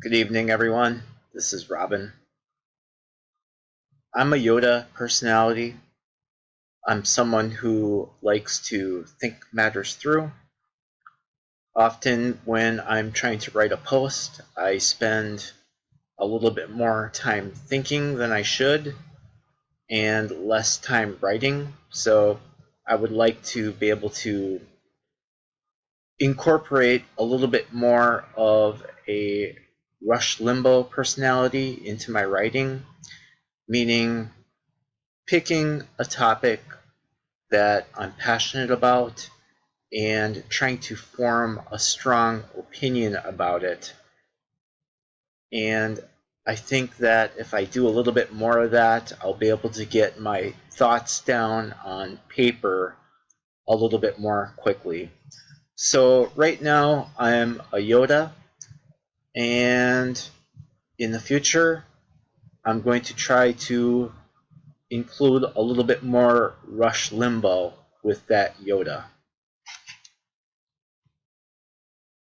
Good evening, everyone. This is Robin. I'm a Yoda personality. I'm someone who likes to think matters through. Often, when I'm trying to write a post, I spend a little bit more time thinking than I should and less time writing. So, I would like to be able to incorporate a little bit more of a Rush Limbaugh personality into my writing, meaning picking a topic that I'm passionate about and trying to form a strong opinion about it. And I think that if I do a little bit more of that, I'll be able to get my thoughts down on paper a little bit more quickly. So right now I'm a Yoda, and in the future I'm going to try to include a little bit more Rush Limbaugh with that Yoda.